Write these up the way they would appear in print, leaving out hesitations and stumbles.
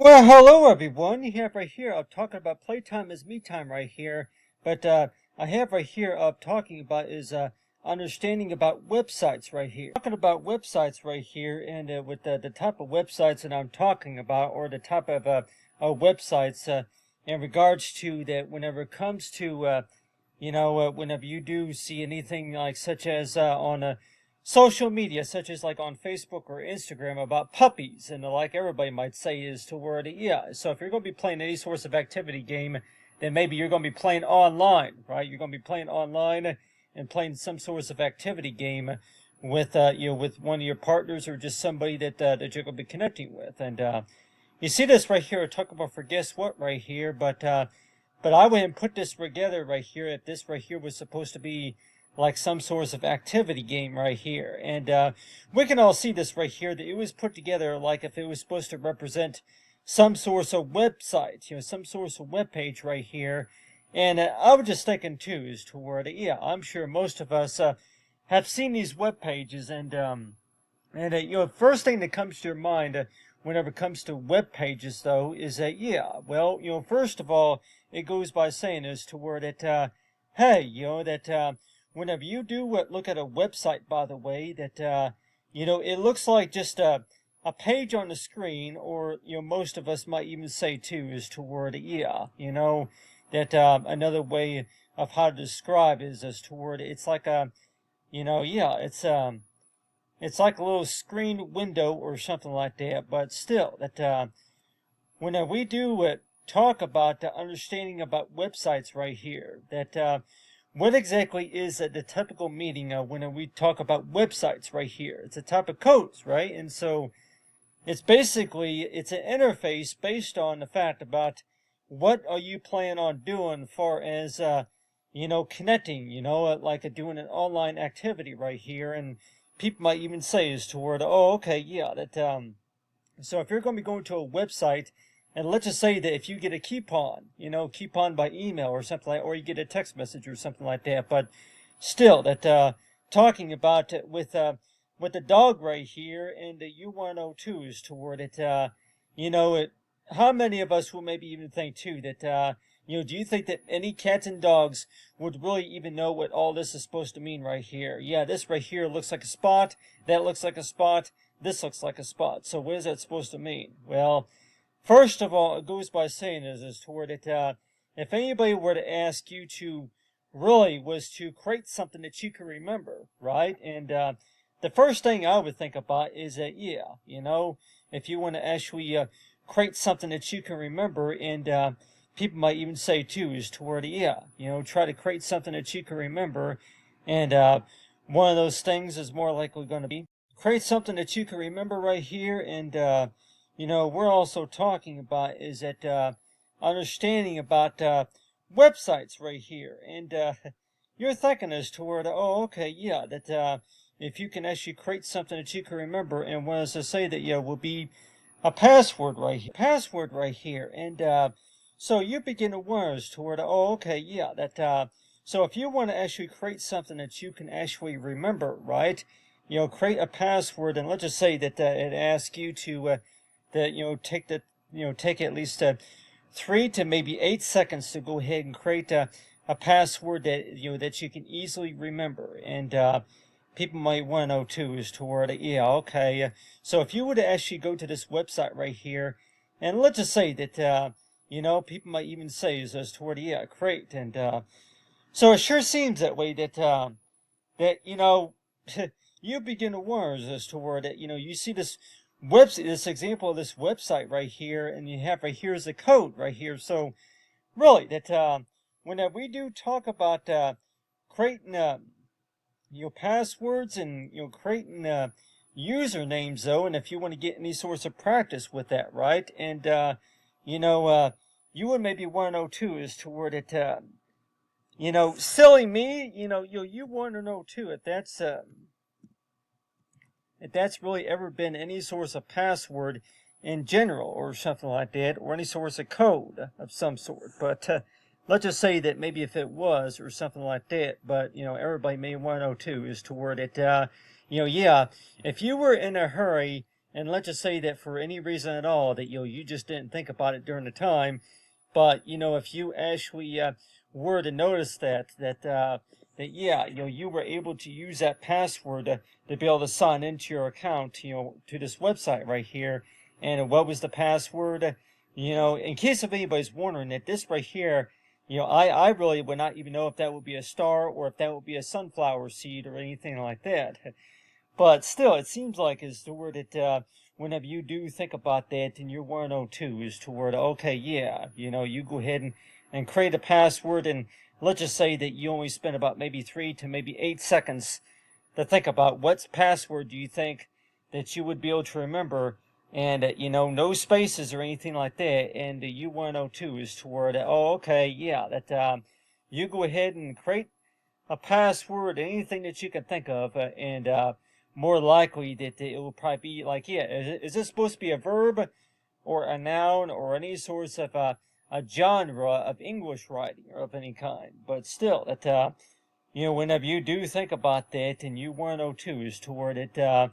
Well, hello everyone. You have right here, I'm talking about playtime is me time right here. But I have right here, talking about is understanding about websites right here. Talking about websites right here, and with the type of websites that I'm talking about, or the type of websites in regards to that. Whenever it comes to whenever you do see anything like such as on a social media, such as like on Facebook or Instagram, about puppies, and like everybody might say is toward yeah. So if you're going to be playing any sorts of activity game, then maybe you're going to be playing online, right? You're going to be playing online and playing some sorts of activity game with with one of your partners, or just somebody that you're going to be connecting with. And you see this right here, talk about for guess what right here, but I went and put this together right here. If this right here was supposed to be like some sort of activity game right here, and we can all see this right here, that it was put together like if it was supposed to represent some sort of website, some sort of web page right here. And I was just thinking too, is toward yeah, I'm sure most of us have seen these web pages, and first thing that comes to your mind whenever it comes to web pages, though, is that yeah, well, first of all, it goes by saying is to where that hey, that whenever you do look at a website, by the way, that it looks like just a page on the screen, or most of us might even say too is toward yeah, that another way of how to describe is as toward it's like a yeah, it's like a little screen window or something like that. But still, that when we do talk about the understanding about websites right here, that what exactly is the typical meaning when we talk about websites right here? It's a type of codes, right? And so it's basically it's an interface based on the fact about what are you planning on doing far as connecting, like doing an online activity right here. And people might even say is toward, oh, okay, yeah, that so if you're going to be going to a website, and let's just say that if you get a coupon, coupon by email or something like, or you get a text message or something like that, but still, that talking about it with the dog right here, and the U102 is toward it, it. How many of us will maybe even think too that do you think that any cats and dogs would really even know what all this is supposed to mean right here? Yeah, this right here looks like a spot. That looks like a spot. This looks like a spot. So what is that supposed to mean? Well, first of all, it goes by saying is toward it. If anybody were to ask you to really was to create something that you can remember, right? And the first thing I would think about is that yeah, if you want to actually create something that you can remember, and people might even say too is toward yeah, try to create something that you can remember, and one of those things is more likely going to be create something that you can remember right here. And we're also talking about is that understanding about websites right here, and you're thinking as toward, oh, okay, yeah, that if you can actually create something that you can remember, and when I say that yeah will be a password right here, and so you begin to wonder as toward, oh, okay, yeah, that so if you want to actually create something that you can actually remember, right, create a password, and let's just say that it asks you to that take at least 3 to maybe 8 seconds to go ahead and create a password that that you can easily remember. And people might want to know too is toward yeah, okay, so if you were to actually go to this website right here, and let's just say that people might even say is as toward yeah, create. And so it sure seems that way that that you begin to wonder as to where that you see this website, this example of this website right here, and you have right here is the code right here. So really, that whenever we do talk about creating passwords, and creating usernames, though, and if you want to get any sorts of practice with that, right, and you would maybe want to know too is to where that silly me, you want to know too if that's really ever been any source of password in general, or something like that, or any source of code of some sort. But let's just say that maybe if it was, or something like that, but everybody may want to know too is toward it. Yeah, if you were in a hurry and let's just say that for any reason at all that you just didn't think about it during the time, but if you actually were to notice that yeah, you were able to use that password to be able to sign into your account, to this website right here. And what was the password? In case if anybody's wondering, that this right here, I really would not even know if that would be a star or if that would be a sunflower seed or anything like that. But still, it seems like is the word that whenever you do think about that, and you're 102 is toward, okay, yeah, you go ahead and create a password, and let's just say that you only spend about maybe 3 to maybe 8 seconds to think about what password do you think that you would be able to remember, and no spaces or anything like that, and the U102 is toward, oh, okay, yeah, that you go ahead and create a password, anything that you can think of, and more likely that it will probably be like, yeah, is this supposed to be a verb or a noun or any sorts of a genre of English writing or of any kind? But still, that whenever you do think about that, and you 102 is toward it, that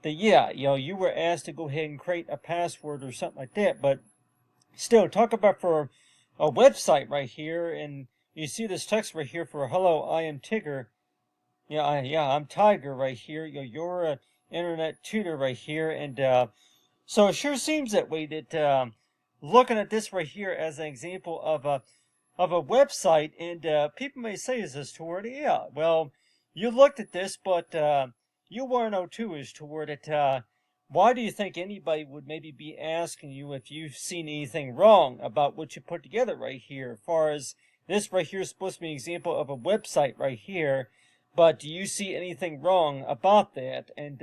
yeah, you were asked to go ahead and create a password or something like that. But still, talk about for a website right here, and you see this text right here for hello, I am Tigger. Yeah, I'm Tiger right here. You're a internet tutor right here, and so it sure seems that way. That looking at this right here as an example of a website, and people may say, "Is this toward?" Yeah, well, you looked at this, but you want to know too is toward it. Why do you think anybody would maybe be asking you if you've seen anything wrong about what you put together right here? As far as this right here is supposed to be an example of a website right here, but do you see anything wrong about that? And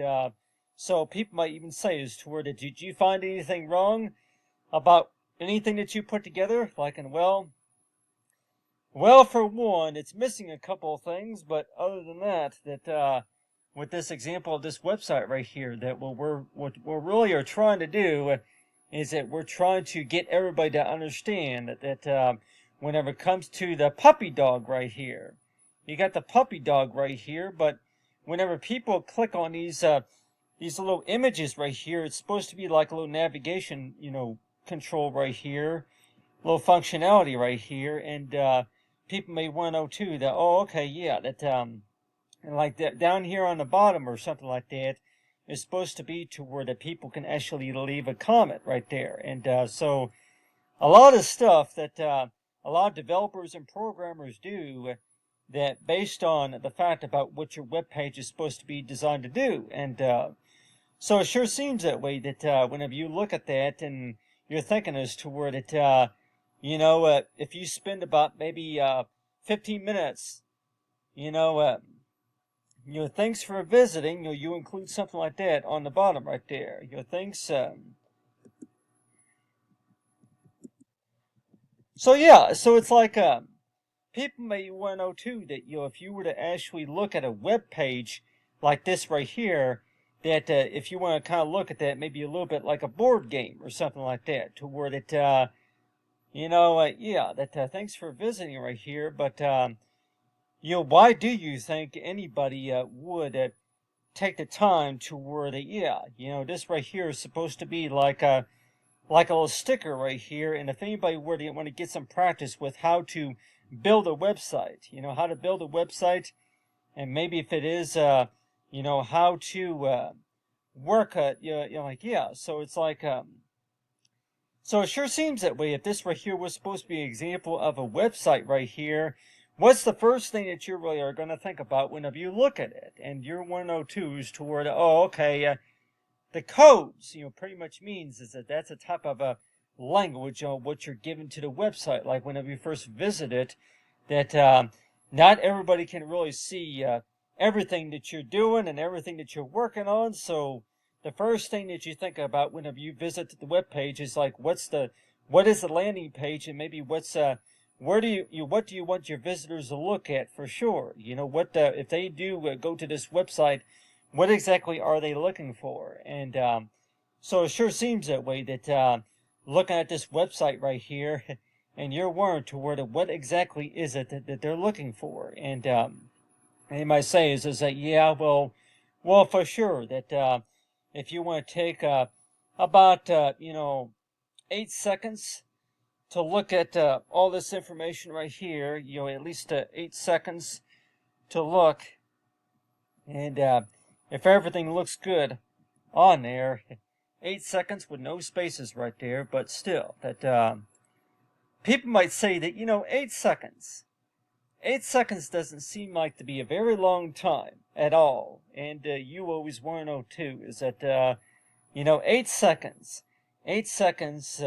so people might even say is toward it, did you find anything wrong about anything that you put together? Like, and well, for one, it's missing a couple of things, but other than that, with this example of this website right here, that what we really are trying to do is that we're trying to get everybody to understand that whenever it comes to the puppy dog right here, you got the puppy dog right here, but whenever people click on these little images right here, it's supposed to be like a little navigation, control right here, little functionality right here, and people may want to know too that, oh, okay, yeah, that and like that down here on the bottom or something like that is supposed to be to where the people can actually leave a comment right there. And so a lot of stuff that a lot of developers and programmers do that based on the fact about what your web page is supposed to be designed to do. And so it sure seems that way that whenever you look at that and you're thinking as to where that if you spend about maybe 15 minutes, thanks for visiting, you include something like that on the bottom right there. Thanks. So yeah, so it's like people may want to know too that if you were to actually look at a web page like this right here, that if you want to kind of look at that, maybe a little bit like a board game or something like that, to where that yeah, that thanks for visiting right here, but why do you think anybody would take the time to where that, yeah, this right here is supposed to be like a little sticker right here, and if anybody were to want to get some practice with how to build a website, how to build a website, and maybe if it is, how to work, like, yeah, so it's like, so it sure seems that way. If this right here was supposed to be an example of a website right here, what's the first thing that you really are going to think about whenever you look at it? And your 102s toward, oh, okay, the codes, pretty much means is that that's a type of a language on what you're given to the website. Like whenever you first visit it, that not everybody can really see everything that you're doing and everything that you're working on. So the first thing that you think about whenever you visit the web page is like, what is the landing page, and maybe what do you want your visitors to look at for sure? If they do go to this website, what exactly are they looking for? And so it sure seems that way that looking at this website right here, and you're wondering to where what exactly is it that they're looking for? And they might say is that, yeah, well, for sure that if you want to take about 8 seconds to look at all this information right here, at least 8 seconds to look, and if everything looks good on there, 8 seconds with no spaces right there, but still, that people might say that, 8 seconds. 8 seconds doesn't seem like to be a very long time at all, and you always want to know too, is that, 8 seconds. 8 seconds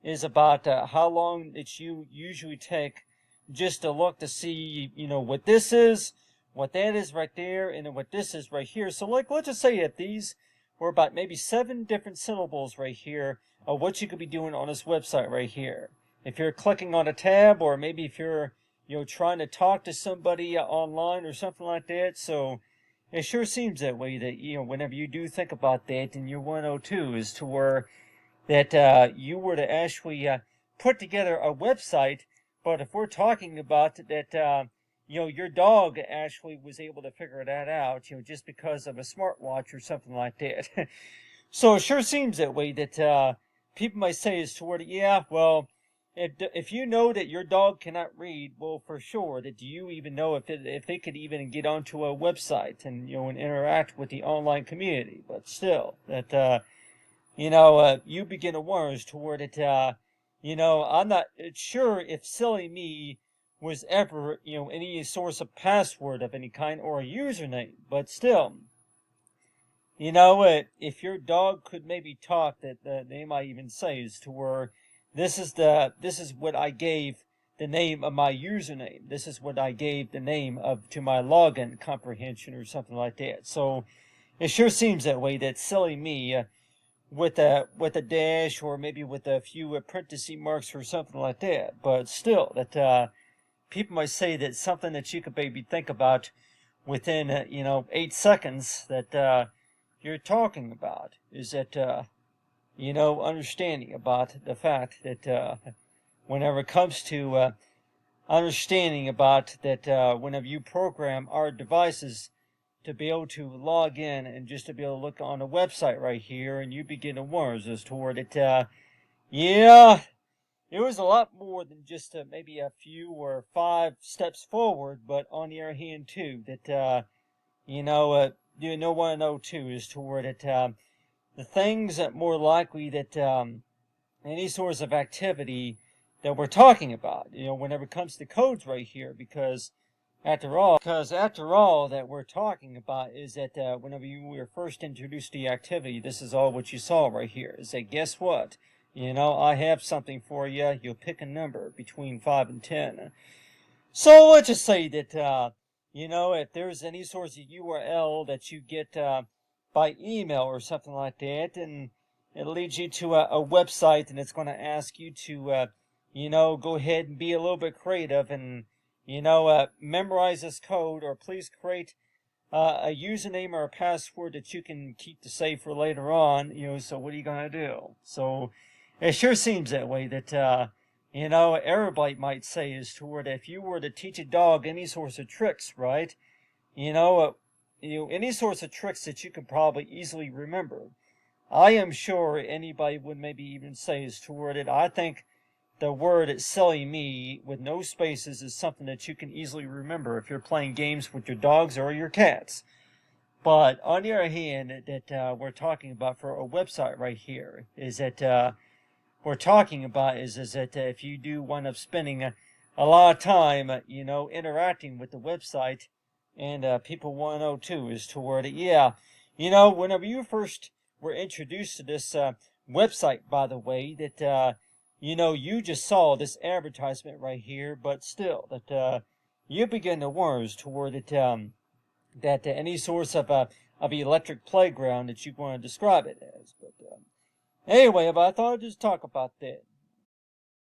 is about how long that you usually take just to look to see, what this is, what that is right there, and what this is right here. So, like, let's just say that these were about maybe 7 different syllables right here of what you could be doing on this website right here. If you're clicking on a tab, or maybe if you're trying to talk to somebody online or something like that. So it sure seems that way, that, whenever you do think about that in your 102, is to where that you were to actually put together a website. But if we're talking about that, your dog actually was able to figure that out, just because of a smartwatch or something like that. So it sure seems that way, that people might say is toward, yeah, well, if you know that your dog cannot read, well, for sure, that do you even know if they could even get onto a website and and interact with the online community? But still, that you begin to wonder as toward it. I'm not sure if Silly Me was ever any source of password of any kind or a username, but still. If your dog could maybe talk, that they might even say is to where this is what I gave the name of my username. This is what I gave the name to my login comprehension or something like that. So it sure seems that way, that Silly Me with a dash, or maybe with a few parenthesis marks or something like that. But still, that people might say that something that you could maybe think about within 8 seconds that you're talking about is that understanding about the fact that whenever it comes to understanding about that whenever you program our devices to be able to log in and just to be able to look on a website right here, and you begin to wonder as toward it, yeah, it was a lot more than just maybe a few or 5 steps forward, but on the other hand too, that want to know too is toward it, the things that more likely that any sorts of activity that we're talking about, whenever it comes to codes right here, because after all that we're talking about is that whenever you were first introduced to the activity, this is all what you saw right here, is that guess what? I have something for you. You'll pick a number between 5 and 10. So let's just say that, if there's any sort of URL that you get by email or something like that, and it leads you to a website, and it's going to ask you to, go ahead and be a little bit creative and, memorize this code, or please create a username or a password that you can keep to save for later on, so what are you going to do? So it sure seems that way, that, everybody might say is toward if you were to teach a dog any sorts of tricks, right? Any sorts of tricks that you could probably easily remember. I am sure anybody would maybe even say is toward it. I think the word Silly Me with no spaces is something that you can easily remember if you're playing games with your dogs or your cats. But on the other hand, that we're talking about for a website right here is that we're talking about is that if you do wind up spending a lot of time, interacting with the website, and people want to know too is toward it, yeah, whenever you first were introduced to this website, by the way, that you just saw this advertisement right here, but still, that you begin to wonder toward it, that any source of electric playground that you want to describe it as. But anyway, but I thought I'd just talk about that.